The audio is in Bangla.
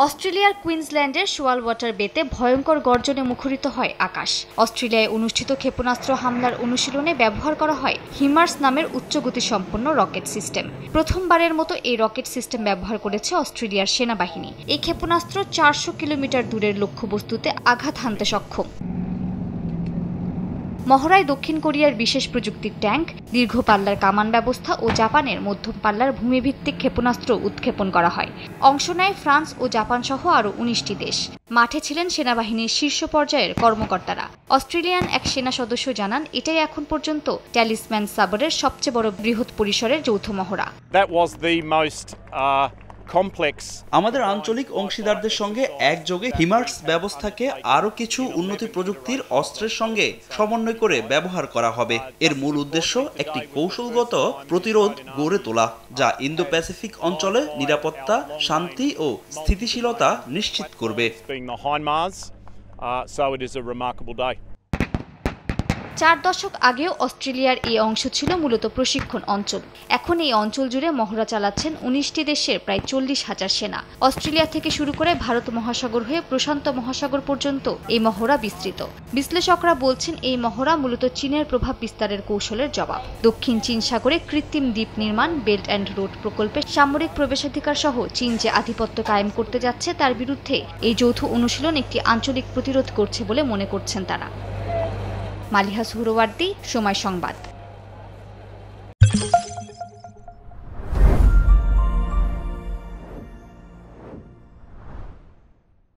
অস্ট্রেলিয়ার কুইন্সল্যান্ডের শোয়ালওয়াটার বেতে ভয়ঙ্কর গর্জনে মুখরিত হয় আকাশ। অস্ট্রেলিয়ায় অনুষ্ঠিত ক্ষেপণাস্ত্র হামলার অনুশীলনে ব্যবহার করা হয় হিমার্স নামের উচ্চগতিসম্পন্ন রকেট সিস্টেম। প্রথমবারের মতো এই রকেট সিস্টেম ব্যবহার করেছে অস্ট্রেলিয়ার সেনাবাহিনী। এই ক্ষেপণাস্ত্র 400 কিলোমিটার দূরের লক্ষ্যবস্তুতে আঘাত হানতে সক্ষম। মহড়ায় দক্ষিণ কোরিয়ার বিশেষ প্রযুক্তির ট্যাঙ্ক, দীর্ঘ পাল্লার কামান ব্যবস্থা ও জাপানের মধ্যম পাল্লার ভূমিভিত্তিক ক্ষেপণাস্ত্র উৎক্ষেপণ করা হয়। অংশ নেয় ফ্রান্স ও জাপান সহ আরও 19টি দেশ। মাঠে ছিলেন সেনাবাহিনীর শীর্ষ পর্যায়ের কর্মকর্তারা। অস্ট্রেলিয়ান এক সেনা সদস্য জানান, এটাই এখন পর্যন্ত ট্যালিসম্যান সাবরের সবচেয়ে বড় বৃহৎ পরিসরের যৌথ মহড়া। আমাদের আঞ্চলিক অংশীদারদের সঙ্গে একযোগে হিমার্স ব্যবস্থাকে আরও কিছু উন্নতি প্রযুক্তির অস্ত্রের সঙ্গে সমন্বয় করে ব্যবহার করা হবে। এর মূল উদ্দেশ্য একটি কৌশলগত প্রতিরোধ গড়ে তোলা, যা ইন্দো প্যাসিফিক অঞ্চলে নিরাপত্তা, শান্তি ও স্থিতিশীলতা নিশ্চিত করবে। 4 দশক আগেও অস্ট্রেলিয়ার এই অংশ ছিল মূলত প্রশিক্ষণ অঞ্চল। এখন এই অঞ্চল জুড়ে মহড়া চালাচ্ছেন 19টি দেশের প্রায় 40,000 সেনা। অস্ট্রেলিয়া থেকে শুরু করে ভারত মহাসাগর হয়ে প্রশান্ত মহাসাগর পর্যন্ত এই মহড়া বিস্তৃত। বিশ্লেষকরা বলছেন, এই মহড়া মূলত চীনের প্রভাব বিস্তারের কৌশলের জবাব। দক্ষিণ চীন সাগরে কৃত্রিম দ্বীপ নির্মাণ, বেল্ট অ্যান্ড রোড প্রকল্পে সামরিক প্রবেশাধিকার সহ চীন যে আধিপত্য কায়েম করতে যাচ্ছে তার বিরুদ্ধে এই যৌথ অনুশীলন একটি আঞ্চলিক প্রতিরোধ করছে বলে মনে করছেন তারা। মালিহা সুহরওয়ার্দী, সময় সংবাদ।